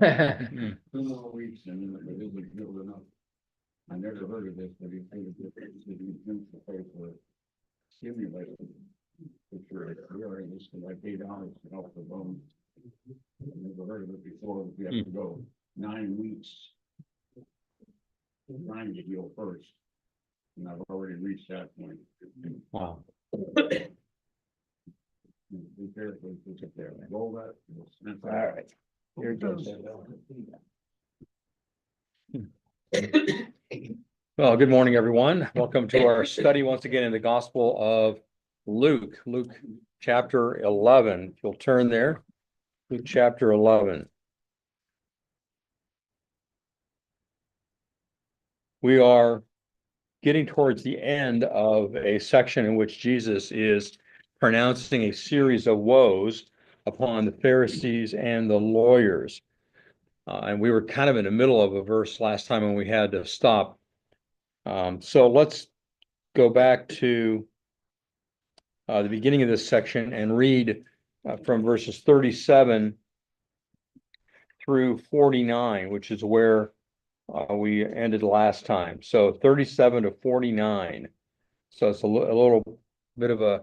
month. 2 more weeks and it isn't good enough. I never heard of this, but he paid a difference if he thinks to pay for stimulator. Which really is like $8 to help the bone. Never heard of it before. We have to go 9 weeks. Trying to heal first. And I've already reached that point. Wow. Be careful to get there. Roll that. All right. You're good. Well, good morning, everyone. Welcome to our study once again in the Gospel of Luke, Luke chapter 11. If you'll turn there, Luke chapter 11. We are getting towards the end of a section in which Jesus is pronouncing a series of woes upon the Pharisees and the lawyers. And we were kind of in the middle of a verse last time when we had to stop. So let's go back to the beginning of this section and read from verses 37 through 49, which is where we ended last time. So 37 to 49. So it's a little bit of a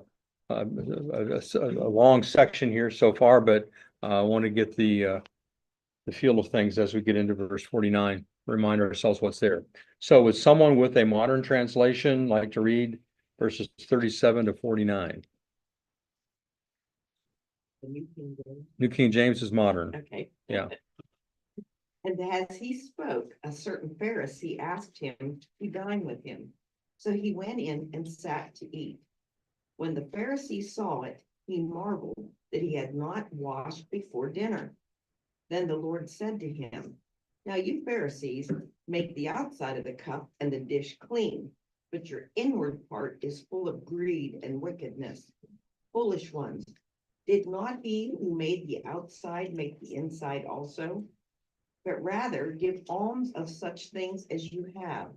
long section here so far, but I want to get the feel of things as we get into verse 49. Remind ourselves what's there. So would someone with a modern translation like to read verses 37 to 49? The New King James. New King James is modern. Okay. Yeah. And as he spoke, a certain Pharisee asked him to dine with him. So he went in and sat to eat. When the Pharisee saw it, he marveled that he had not washed before dinner. Then the Lord said to him, "Now you Pharisees make the outside of the cup and the dish clean, but your inward part is full of greed and wickedness. Foolish ones, did not he who made the outside make the inside also? But rather give alms of such things as you have.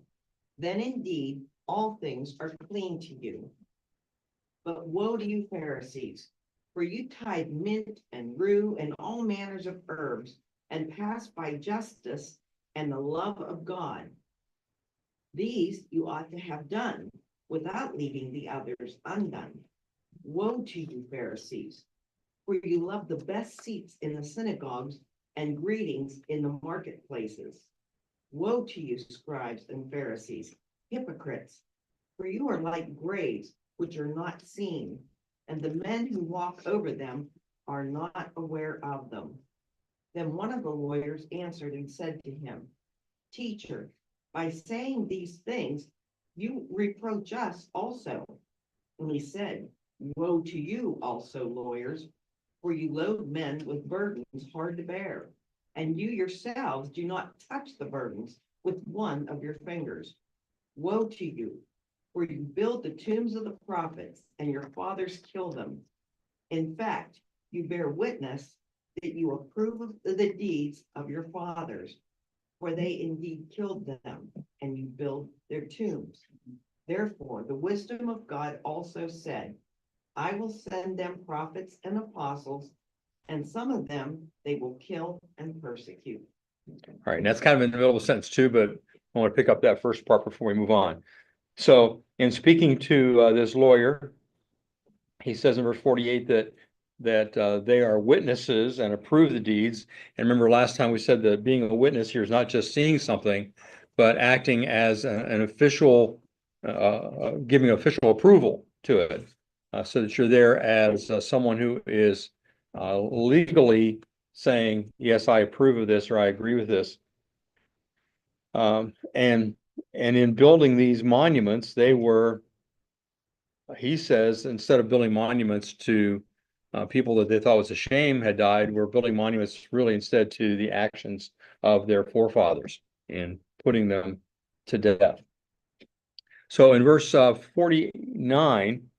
Then indeed all things are clean to you. But woe to you Pharisees, for you tithe mint and rue and all manners of herbs, and pass by justice and the love of God. These you ought to have done without leaving the others undone. Woe to you Pharisees, for you love the best seats in the synagogues and greetings in the marketplaces. Woe to you scribes and Pharisees, hypocrites, for you are like graves which are not seen, and the men who walk over them are not aware of them." Then one of the lawyers answered and said to him, "Teacher, by saying these things, you reproach us also." And he said, "Woe to you also, lawyers, for you load men with burdens hard to bear, and you yourselves do not touch the burdens with one of your fingers. Woe to you, for you build the tombs of the prophets, and your fathers kill them. In fact, you bear witness that you approve of the deeds of your fathers, for they indeed killed them, and you build their tombs. Therefore, the wisdom of God also said, I will send them prophets and apostles, and some of them they will kill and persecute." All right, and that's kind of in the middle of a sentence too, but I want to pick up that first part before we move on. So in speaking to this lawyer, he says in verse 48 that they are witnesses and approve the deeds. And remember last time we said that being a witness here is not just seeing something, but acting as an official, giving official approval to it, so that you're there as someone who is legally saying, yes, I approve of this, or I agree with this. And in building these monuments, they were, he says, instead of building monuments to people that they thought was a shame had died, we're building monuments really instead to the actions of their forefathers and putting them to death. So in verse 49,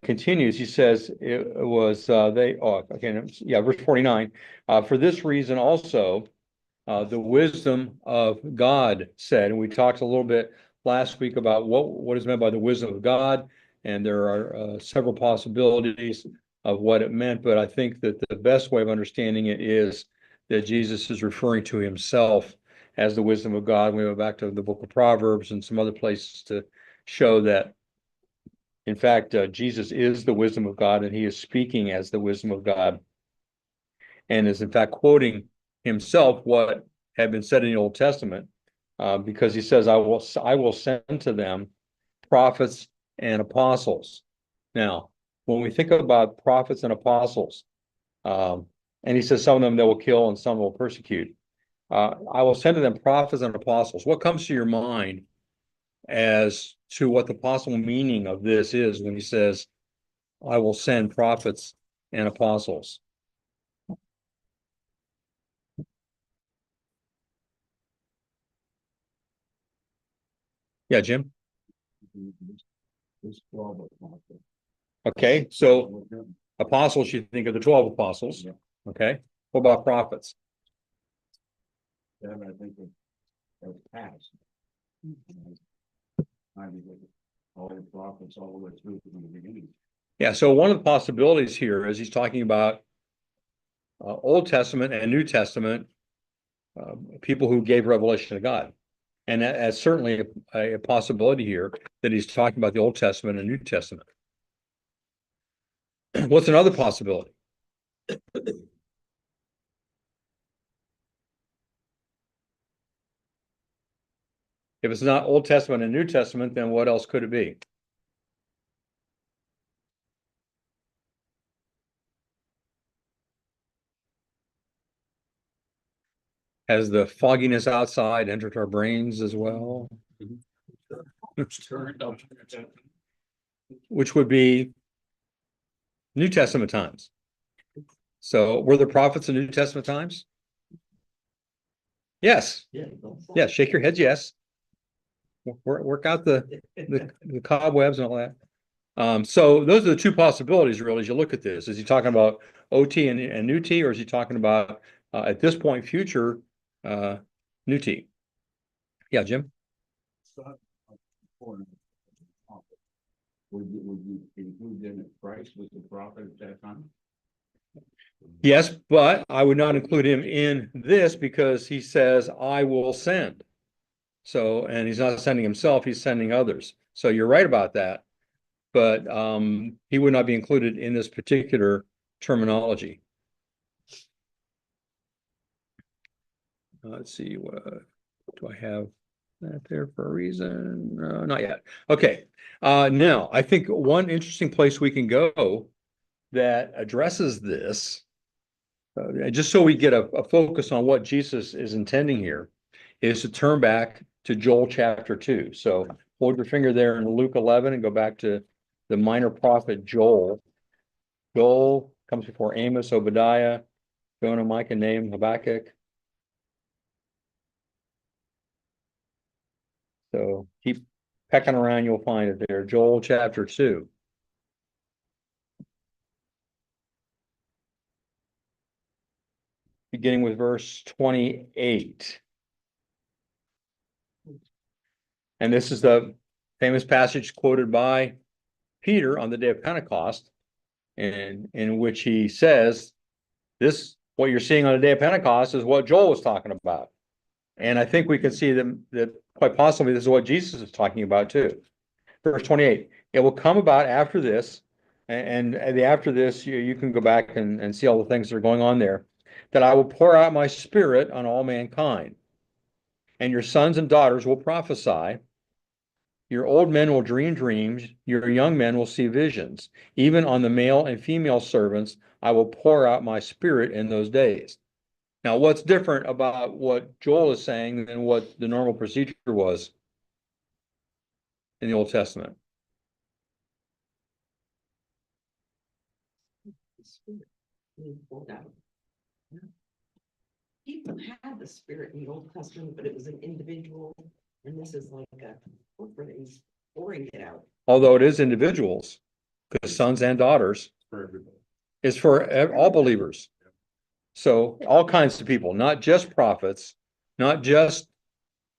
continues, he says it was verse 49, for this reason also the wisdom of God said, and we talked a little bit last week about what is meant by the wisdom of God, and there are several possibilities of what it meant, but I think that the best way of understanding it is that Jesus is referring to himself as the wisdom of God. We go back to the book of Proverbs and some other places to show that, in fact, Jesus is the wisdom of God, and he is speaking as the wisdom of God, and is in fact quoting himself what had been said in the Old Testament, because he says, I will send to them prophets and apostles. Now, when we think about prophets and apostles, and he says some of them they will kill and some will persecute. I will send to them prophets and apostles. What comes to your mind as to what the possible meaning of this is when he says, I will send prophets and apostles? Yeah, Jim? This 12 apostles. Okay, so apostles, you think of the 12 apostles. Yeah. Okay, what about prophets? Then I think of past. I mean, all the prophets all the way through from the beginning. Yeah, so one of the possibilities here is he's talking about Old Testament and New Testament people who gave revelation to God. And that's certainly a possibility here that he's talking about the Old Testament and New Testament. What's another possibility? If it's not Old Testament and New Testament, then what else could it be? Has the fogginess outside entered our brains as well? Which would be New Testament times. So were the prophets in New Testament times? Yes. Yeah, shake your heads, yes. Work out the cobwebs and all that. So those are the two possibilities, really, as you look at this. Is he talking about OT and New T, or is he talking about at this point future New T? Yeah, Jim? Would you include them in Christ with the prophet at that time? Yes, but I would not include him in this because he says, I will send. So, and he's not sending himself, he's sending others. So you're right about that. But he would not be included in this particular terminology. Let's see, do I have that there for a reason? Not yet. Okay. Now, I think one interesting place we can go that addresses this, just so we get a focus on what Jesus is intending here, is to turn back to Joel chapter 2. So hold your finger there in Luke 11 and go back to the minor prophet Joel. Joel comes before Amos, Obadiah, Jonah, Micah, Nahum, Habakkuk. So keep pecking around, you'll find it there. Joel chapter 2. Beginning with verse 28. And this is the famous passage quoted by Peter on the day of Pentecost, and in which he says, this, what you're seeing on the day of Pentecost is what Joel was talking about. And I think we can see that quite possibly this is what Jesus is talking about too. Verse 28, it will come about after this, and after this, you can go back and see all the things that are going on there, that I will pour out my spirit on all mankind, and your sons and daughters will prophesy. Your old men will dream dreams, your young men will see visions. Even on the male and female servants, I will pour out my spirit in those days. Now, what's different about what Joel is saying than what the normal procedure was in the Old Testament? People had the spirit in the Old Testament, but it was an individual, and this is like a corporate, he's pouring it out. Although it is individuals, because sons and daughters For everybody. is for all believers. So all kinds of people, not just prophets, not just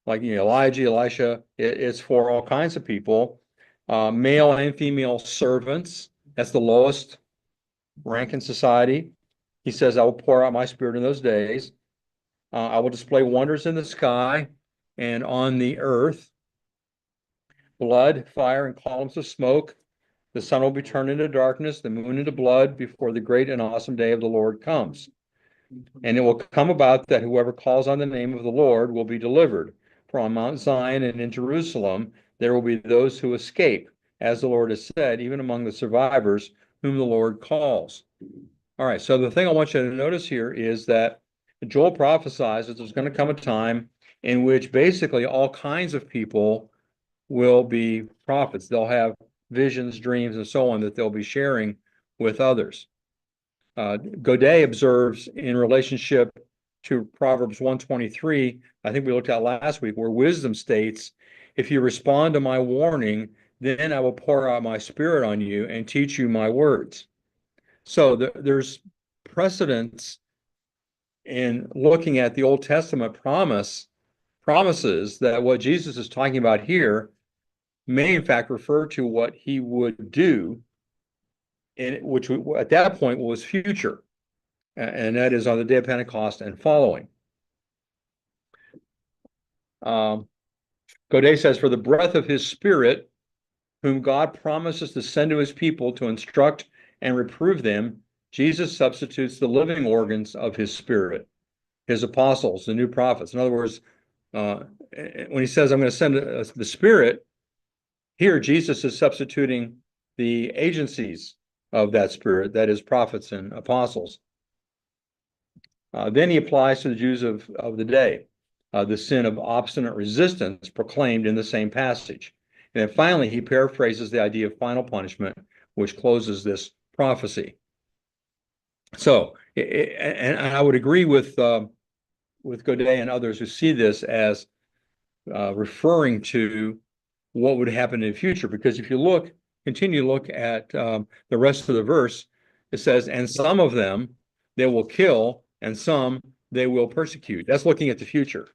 like Elijah, Elisha. It's for all kinds of people, male and female servants. That's the lowest rank in society. He says, I will pour out my spirit in those days. I will display wonders in the sky and on the earth, blood, fire, and columns of smoke. The sun will be turned into darkness, the moon into blood before the great and awesome day of the Lord comes. And it will come about that whoever calls on the name of the Lord will be delivered. For on Mount Zion and in Jerusalem there will be those who escape, as the Lord has said, even among the survivors whom the Lord calls. All right, so the thing I want you to notice here is that Joel prophesies that there's going to come a time in which basically all kinds of people will be prophets. They'll have visions, dreams, and so on that they'll be sharing with others. Godet observes in relationship to Proverbs 123, I think we looked at last week, where wisdom states, if you respond to my warning, then I will pour out my spirit on you and teach you my words. So there's precedence in looking at the Old Testament promises that what Jesus is talking about here may in fact refer to what he would do, which at that point was future, and that is on the day of Pentecost and following. Godet says, for the breath of his spirit, whom God promises to send to his people to instruct and reprove them, Jesus substitutes the living organs of his spirit, his apostles, the new prophets. In other words, when he says, I'm going to send the spirit, here Jesus is substituting the agencies of that spirit, that is prophets and apostles. Then he applies to the Jews of the day, the sin of obstinate resistance proclaimed in the same passage. And then finally, he paraphrases the idea of final punishment, which closes this prophecy. So, and I would agree with Godet and others who see this as referring to what would happen in the future, because if you continue to look at the rest of the verse, it says, and some of them they will kill, and some they will persecute. That's looking at the future.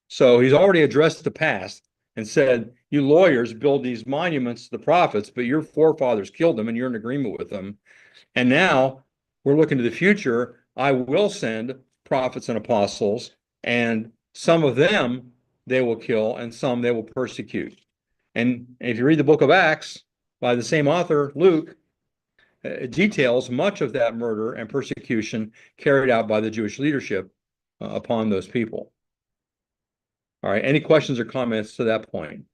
So he's already addressed the past and said, you lawyers build these monuments to the prophets, but your forefathers killed them and you're in agreement with them. And now we're looking to the future. I will send prophets and apostles, and some of them they will kill, and some they will persecute. And if you read the book of Acts by the same author, Luke, it details much of that murder and persecution carried out by the Jewish leadership upon those people. All right, any questions or comments to that point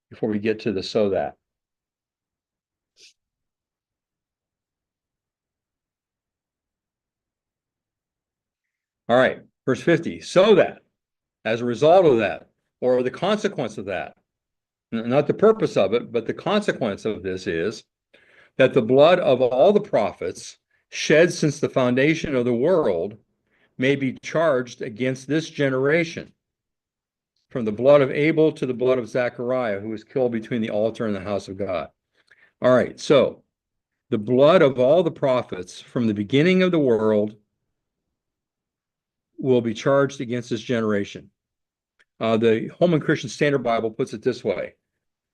before we get to the so that? All right, verse 50, so that, as a result of that, or the consequence of that, not the purpose of it, but the consequence of this is that the blood of all the prophets shed since the foundation of the world may be charged against this generation, from the blood of Abel to the blood of Zechariah, who was killed between the altar and the house of God. All right, so the blood of all the prophets from the beginning of the world will be charged against this generation. The Holman Christian Standard Bible puts it this way,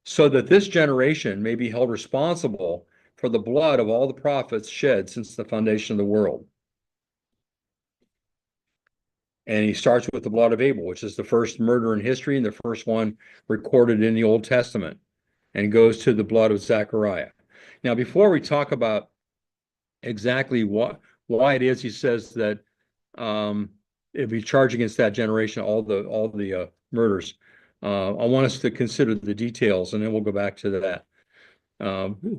so that this generation may be held responsible for the blood of all the prophets shed since the foundation of the world. And he starts with the blood of Abel, which is the first murder in history and the first one recorded in the Old Testament, and goes to the blood of Zechariah. Now, before we talk about exactly why it is he says that it'd be charged against that generation, all the murders, I want us to consider the details, and then we'll go back to that.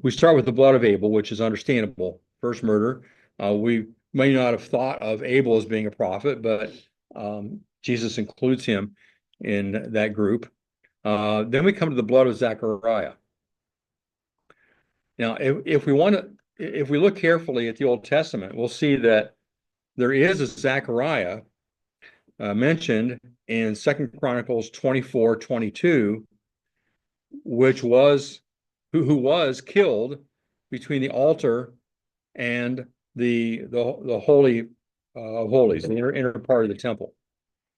We start with the blood of Abel, which is understandable. First murder. We may not have thought of Abel as being a prophet, but Jesus includes him in that group. Then we come to the blood of Zechariah. Now, if we look carefully at the Old Testament, we'll see that there is a Zechariah mentioned in 2 Chronicles 24:22, which was who was killed between the altar and the holy of holies, the inner part of the temple,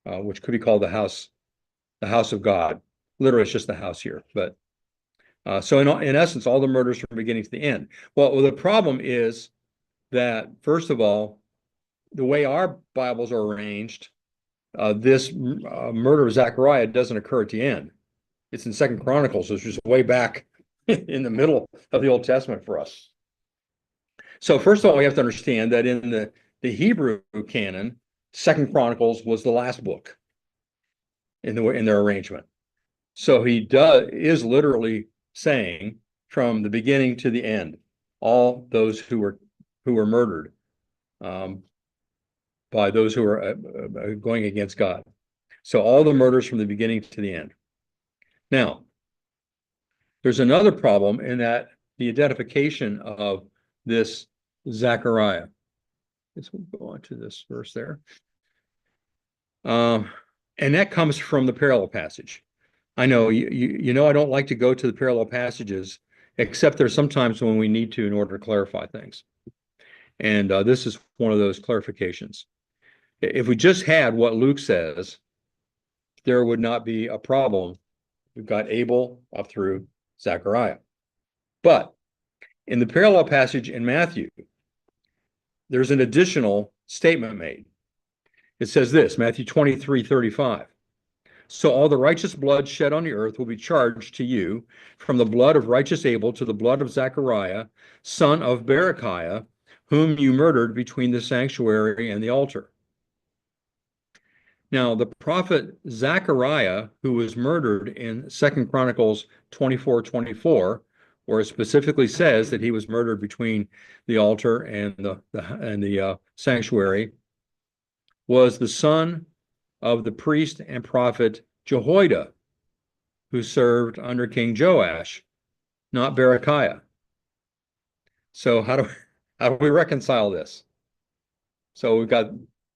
which could be called the house of God. Literally, it's just the house here, but so in essence, all the murders from beginning to the end. Well, the problem is that, first of all, the way our Bibles are arranged, this murder of Zechariah doesn't occur at the end. It's in Second Chronicles, which is way back in the middle of the Old Testament for us. So first of all, we have to understand that in the Hebrew canon, Second Chronicles was the last book in their arrangement. So he is literally saying from the beginning to the end, all those who were murdered by those who are going against God. So all the murders from the beginning to the end. Now, there's another problem in that the identification of this Zechariah. Let's go on to this verse there. And that comes from the parallel passage. I know you know I don't like to go to the parallel passages, except there's sometimes when we need to in order to clarify things. And this is one of those clarifications. If we just had what Luke says, there would not be a problem. We've got Abel up through Zechariah. But in the parallel passage in Matthew, there's an additional statement made. It says this, Matthew 23:35. So all the righteous blood shed on the earth will be charged to you, from the blood of righteous Abel to the blood of Zechariah, son of Berechiah, whom you murdered between the sanctuary and the altar. Now, the prophet Zechariah, who was murdered in 2 Chronicles 24:24, where it specifically says that he was murdered between the altar and the sanctuary, was the son of the priest and prophet Jehoiada, who served under King Joash, not Berechiah. So how do we reconcile this? So we've got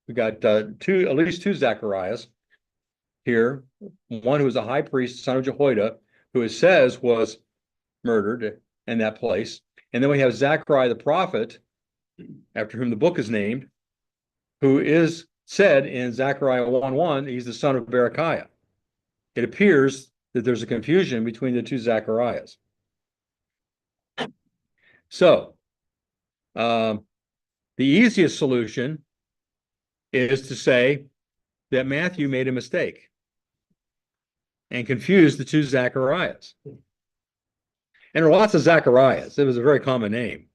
at least two Zacharias here. One who was a high priest, son of Jehoiada, who it says was murdered in that place. And then we have Zechariah the prophet, after whom the book is named, who is said in Zechariah 1:1, he's the son of Berechiah. It appears that there's a confusion between the two Zacharias. So the easiest solution is to say that Matthew made a mistake and confused the two Zacharias. And there are lots of Zacharias. It was a very common name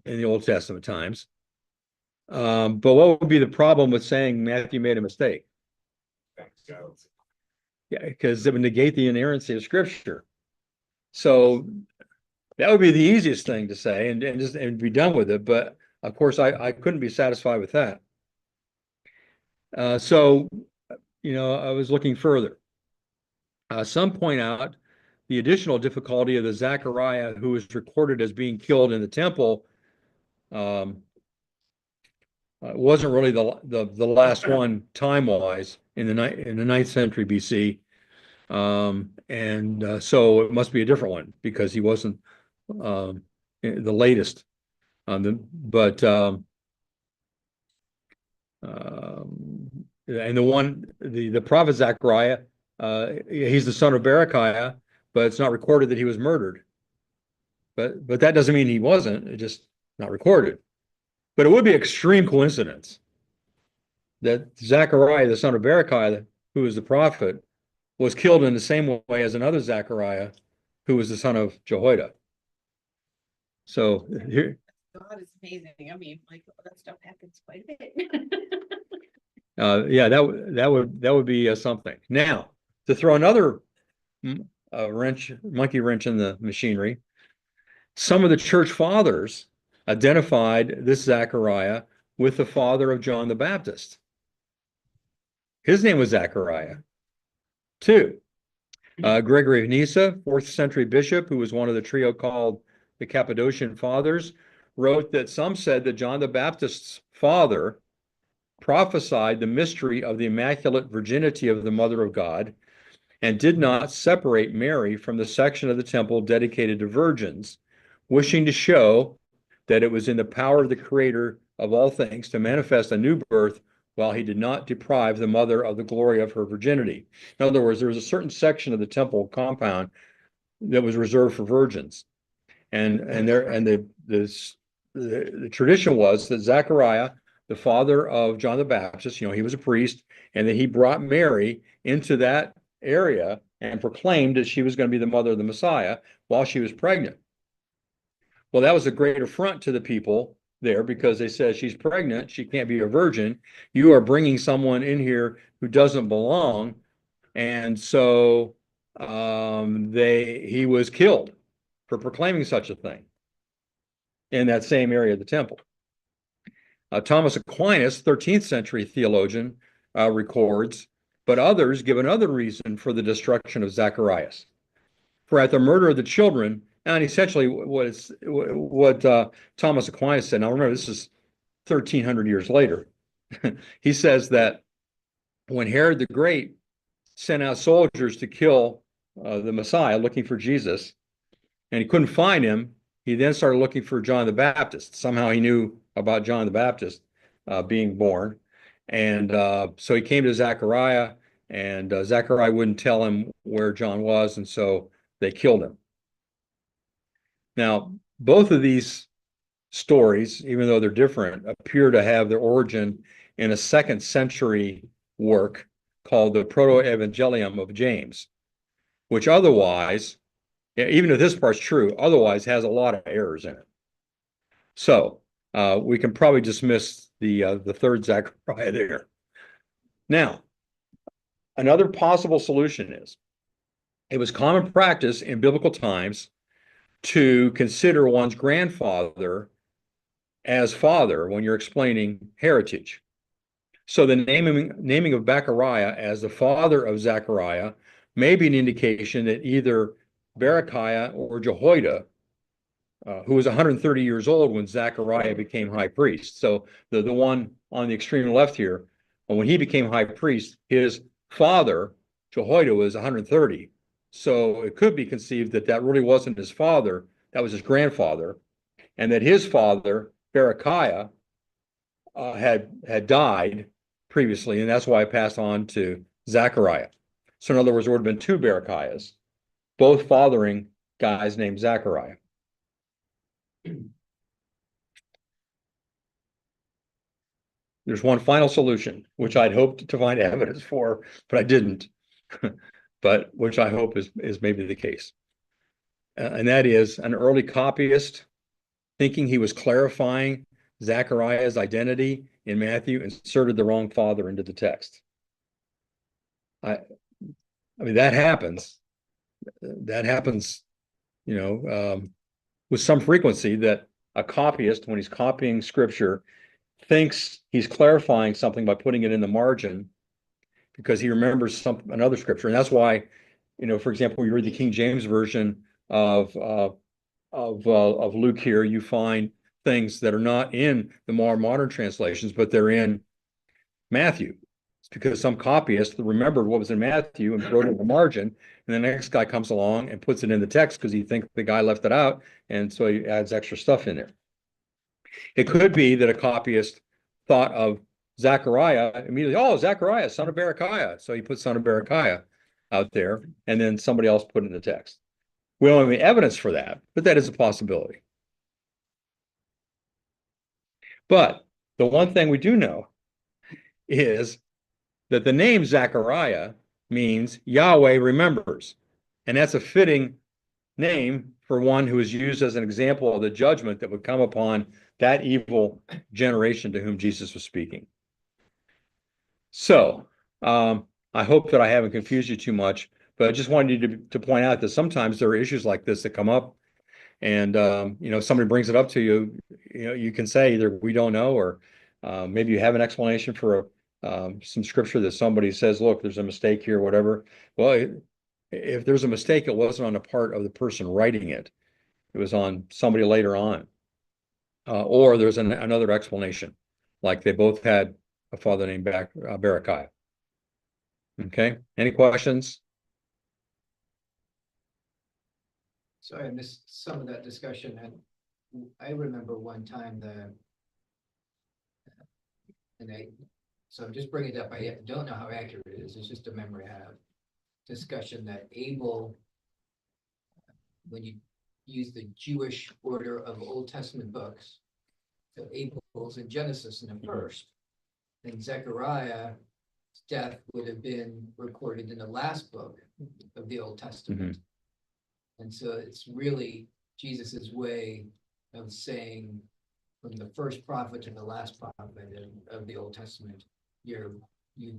in the Old Testament times. But what would be the problem with saying Matthew made a mistake? Yeah, because it would negate the inerrancy of Scripture. So that would be the easiest thing to say and be done with it. But of course, I couldn't be satisfied with that. So, I was looking further. Some point out the additional difficulty of the Zechariah who was recorded as being killed in the temple wasn't really the last one time-wise in the 9th century BC. So it must be a different one because he wasn't the latest. And the prophet Zechariah, he's the son of Berechiah, but it's not recorded that he was murdered. But that doesn't mean he wasn't. It's just not recorded. But it would be extreme coincidence that Zechariah, the son of Berechiah, who is the prophet, was killed in the same way as another Zechariah, who was the son of Jehoiada. So here, God is amazing. I mean, like that stuff happens quite a bit. yeah, that would be something. Now, to throw another monkey wrench in the machinery, some of the church fathers identified this Zechariah with the father of John the Baptist. His name was Zechariah, too. Gregory of Nyssa, 4th century bishop, who was one of the trio called the Cappadocian Fathers, wrote that some said that John the Baptist's father prophesied the mystery of the immaculate virginity of the Mother of God and did not separate Mary from the section of the temple dedicated to virgins, wishing to show that it was in the power of the Creator of all things to manifest a new birth while he did not deprive the mother of the glory of her virginity. In other words, there was a certain section of the temple compound that was reserved for virgins. And the tradition was that Zechariah the father of John the Baptist, he was a priest, and that he brought Mary into that area and proclaimed that she was going to be the mother of the Messiah while she was pregnant. Well, that was a great affront to the people there because they said she's pregnant, she can't be a virgin. You are bringing someone in here who doesn't belong. And so he was killed for proclaiming such a thing in that same area of the temple. Thomas Aquinas, 13th century theologian, records, but others give another reason for the destruction of Zacharias. For at the murder of the children, and essentially what Thomas Aquinas said, now remember, this is 1300 years later. He says that when Herod the Great sent out soldiers to kill the Messiah, looking for Jesus, and he couldn't find him, he then started looking for John the Baptist. Somehow he knew about John the Baptist being born. And so he came to Zechariah, and Zechariah wouldn't tell him where John was, and so they killed him. Now, both of these stories, even though they're different, appear to have their origin in a 2nd century work called the Proto-Evangelium of James, which otherwise, even if this part's true, otherwise has a lot of errors in it. So we can probably dismiss the third Zechariah there. Now, another possible solution is it was common practice in biblical times to consider one's grandfather as father when you're explaining heritage. So the naming of Bechariah as the father of Zechariah may be an indication that either Berechiah or Jehoiada, who was 130 years old when Zechariah became high priest. So the one on the extreme left here, when he became high priest, his father, Jehoiada, was 130. So it could be conceived that that really wasn't his father, that was his grandfather, and that his father, Berechiah, had died previously, and that's why I passed on to Zechariah. So in other words, there would have been 2 Berechiahs, both fathering guys named Zechariah. There's one final solution, which I'd hoped to find evidence for, but I didn't. But which I hope is maybe the case. And that is an early copyist, thinking he was clarifying Zechariah's identity in Matthew, inserted the wrong father into the text. I mean, that happens. That happens, with some frequency, that a copyist, when he's copying scripture, thinks he's clarifying something by putting it in the margin because he remembers another scripture. And that's why, for example, you read the King James version of Luke here, you find things that are not in the more modern translations, but they're in Matthew. It's because some copyist remembered what was in Matthew and wrote it in the margin, and the next guy comes along and puts it in the text because he thinks the guy left it out, and so he adds extra stuff in there. It could be that a copyist thought of Zechariah immediately, oh, Zechariah, son of Berechiah. So he put son of Berechiah out there, and then somebody else put it in the text. We don't have any evidence for that, but that is a possibility. But the one thing we do know is that the name Zechariah means Yahweh remembers. And that's a fitting name for one who is used as an example of the judgment that would come upon that evil generation to whom Jesus was speaking. So I hope that I haven't confused you too much, but I just wanted you to point out that sometimes there are issues like this that come up, and somebody brings it up to you, you can say either we don't know, or maybe you have an explanation for some scripture that somebody says, look, there's a mistake here, whatever. Well, if there's a mistake, it wasn't on the part of the person writing it. It was on somebody later on. Or there's another explanation, like they both had a father named Berechiah. Okay, any questions? So I missed some of that discussion, and I remember one time so I'm just bringing it up, I don't know how accurate it is, it's just a memory I have. Discussion that Abel, when you use the Jewish order of Old Testament books, So Abel's in Genesis in the first. And Zechariah's death would have been recorded in the last book of the Old Testament. And so it's really Jesus's way of saying from the first prophet to the last prophet of the Old Testament, you've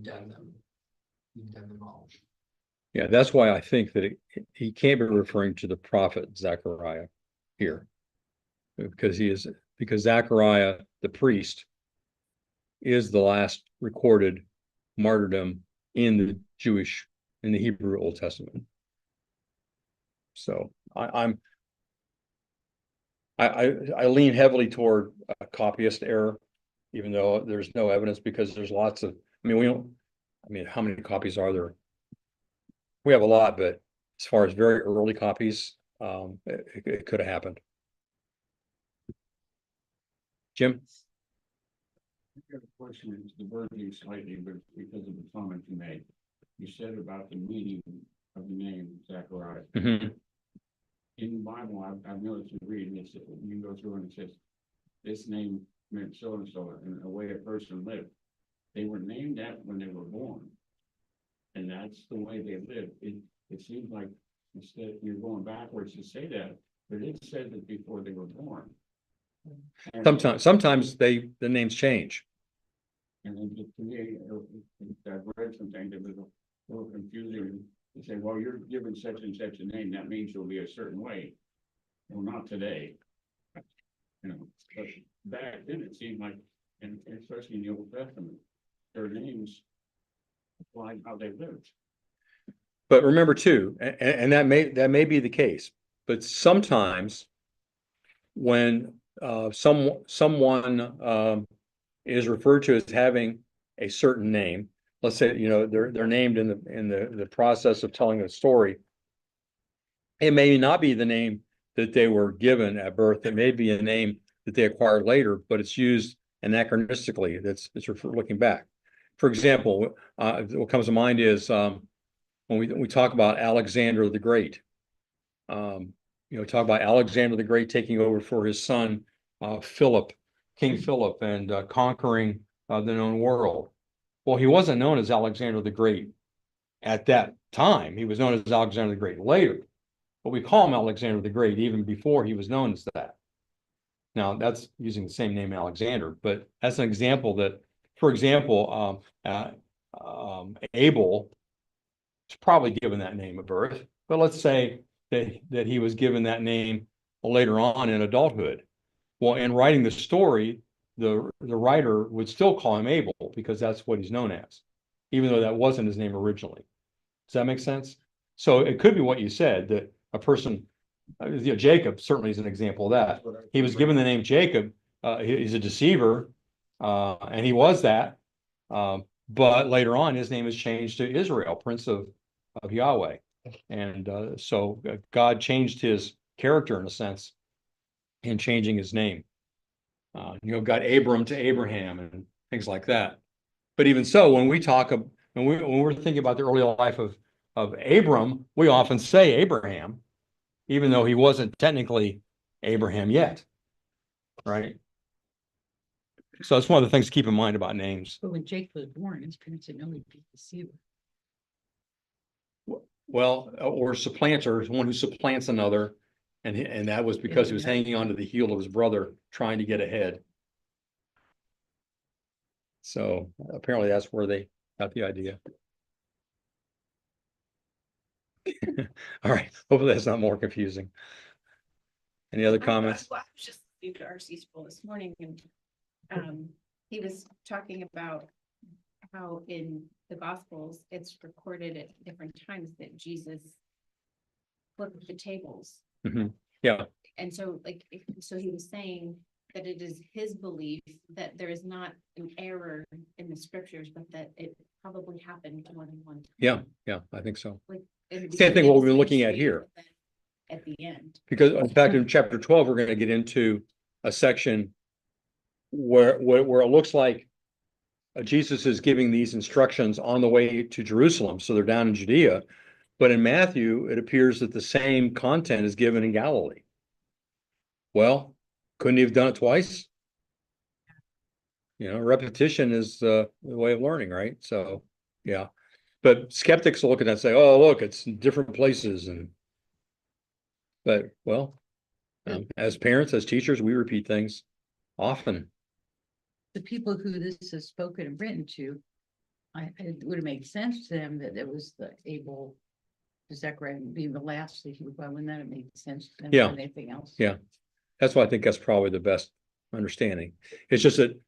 done them. You've done them all. Yeah, that's why I think that he can't be referring to the prophet Zechariah here. Because Zechariah, the priest, is the last recorded martyrdom in the Hebrew Old Testament. So I lean heavily toward a copyist error, even though there's no evidence, because there's lots of, how many copies are there? We have a lot, but as far as very early copies, it could have happened. Jim? I have a question, it's diverging slightly, but because of the comment you made. You said about the meaning of the name Zechariah. Mhm. In the Bible, I've noticed you read, and it's, you go through and it says, this name meant so and so, and the way a person lived. They were named that when they were born. And that's the way they lived. It seems like instead you're going backwards to say that, but it said that before they were born. And- Sometimes the names change. And then to me, I've read some things that was a little confusing. They say, well, you're given such and such a name, that means you'll be a certain way. Well, not today. You know, but back then it seemed like, and especially in the Old Testament, their names applied how they lived. But remember too, and that may be the case, but sometimes when someone is referred to as having a certain name, let's say, they're named in the process of telling a story. It may not be the name that they were given at birth. It may be a name that they acquired later, but it's used anachronistically. It's looking back. For example, what comes to mind is when we talk about Alexander the Great. Talk about Alexander the Great taking over for his son Philip, King Philip, and conquering the known world. Well, he wasn't known as Alexander the Great at that time. He was known as Alexander the Great later, but we call him Alexander the Great even before he was known as that. Now, that's using the same name Alexander, but that's an example that, for example, Abel was probably given that name at birth, but let's say that he was given that name later on in adulthood. Well, in writing the story, the writer would still call him Abel because that's what he's known as, even though that wasn't his name originally. Does that make sense? So it could be what you said, that a person, Jacob certainly is an example of that. He was given the name Jacob. He's a deceiver, and he was that. But later on, his name is changed to Israel, Prince of Yahweh. And so God changed his character in a sense in changing his name. Got Abram to Abraham and things like that. But even so, when we're thinking about the early life of Abram, we often say Abraham, even though he wasn't technically Abraham yet, right? So it's one of the things to keep in mind about names. But when Jake was born, his parents didn't know he'd be deceiver. Well, or supplanter, one who supplants another, and that was because he was hanging onto the heel of his brother, trying to get ahead. So apparently that's where they got the idea. All right, hopefully that's not more confusing. Any other comments? Well, I was just listening to RC Sproul this morning, and he was talking about how in the Gospels it's recorded at different times that Jesus flipped the tables. Mhm. Yeah. And so, so he was saying that it is his belief that there is not an error in the scriptures, but that it probably happened more than one time. Yeah, I think so. In the Same thing beginning, what we've been same looking at street, here. but then at the end. Because in fact, in chapter 12, we're going to get into a section where it looks like Jesus is giving these instructions on the way to Jerusalem. So they're down in Judea. But in Matthew, it appears that the same content is given in Galilee. Well, couldn't he have done it twice? repetition is the way of learning, right? So, yeah. But skeptics will look at that and say, oh, look, it's in different places but well, as parents, as teachers, we repeat things often. The people who this is spoken and written to, it would have made sense to them that it was the Abel, Zechariah being the last that he would, why wouldn't that have made sense to them Yeah. than anything else? Yeah. That's why I think that's probably the best understanding. It's just that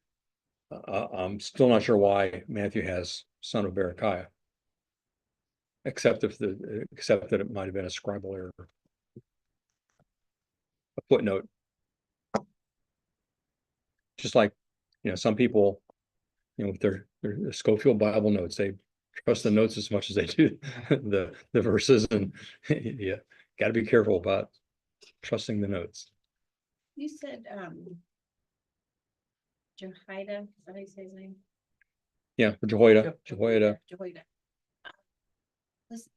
I'm still not sure why Matthew has son of Berechiah. Except that it might have been a scribal error. A footnote. Just like, some people, with their Schofield Bible notes, they trust the notes as much as they do the verses, and yeah, got to be careful about trusting the notes. You said, Jehoiada, is that how you say his name? Yeah, for Jehoiada. Jehoiada. Is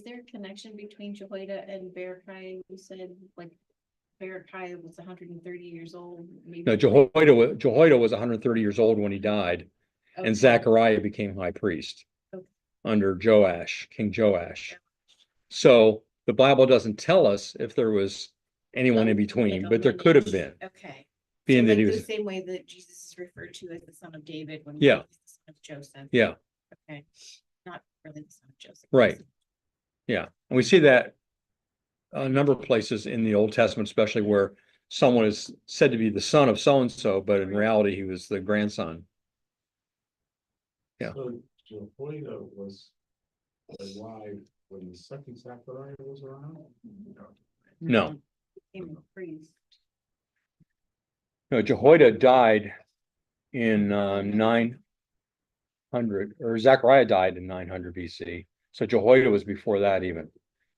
there a connection between Jehoiada and Berechiah? You said like Berechiah was 130 years old, maybe. No, Jehoiada was 130 years old when he died, Okay. and Zechariah became high priest Okay. under King Joash. So the Bible doesn't tell us if there was anyone in between, Like a but there could have been, Okay. being So that like he the was, same way that Jesus is referred to as the son of David when Yeah. he's the son of Joseph. yeah, Okay, not really the son of Joseph. right. Yeah, and we see that a number of places in the Old Testament, especially where someone is said to be the son of so-and-so, but in reality, he was the grandson. Yeah. So Jehoiada was alive when the second Zechariah was around? No, Became a priest. no, Jehoiada died in 900, or Zechariah died in 900 BC. So Jehoiada was before that even.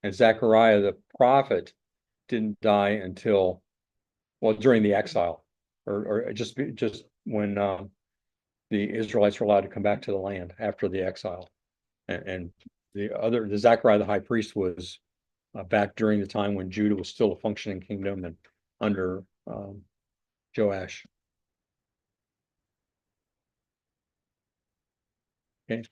And Zechariah the prophet didn't die until, well, during the exile, or just when the Israelites were allowed to come back to the land after the exile. And the Zechariah the high priest was back during the time when Judah was still a functioning kingdom and under Joash. Okay,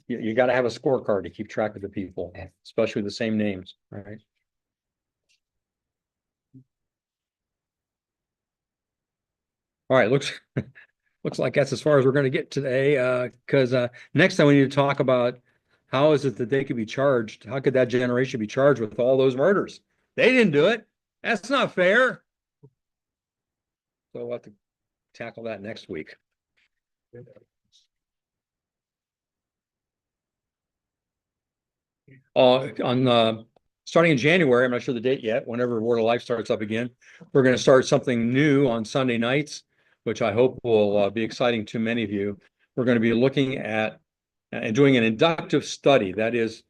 you got to have a scorecard to keep track of the people, especially the same names, right? All right, looks like that's as far as we're going to get today. Because next time we need to talk about how is it that they could be charged? How could that generation be charged with all those murders? They didn't do it. That's not fair. So we'll have to tackle that next week. Starting in January, I'm not sure the date yet, whenever Word of Life starts up again, we're going to start something new on Sunday nights, which I hope will be exciting to many of you. We're going to be looking at and doing an inductive study. That is,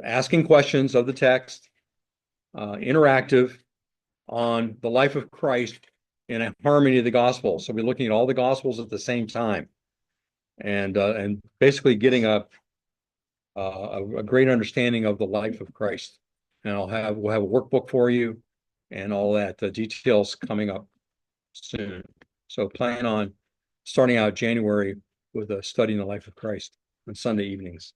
asking questions of the text, interactive on the life of Christ in a harmony of the Gospels. So we're looking at all the Gospels at the same time, and basically getting a great understanding of the life of Christ. And we'll have a workbook for you and all that. The details coming up soon. So plan on starting out January with a study in the life of Christ on Sunday evenings.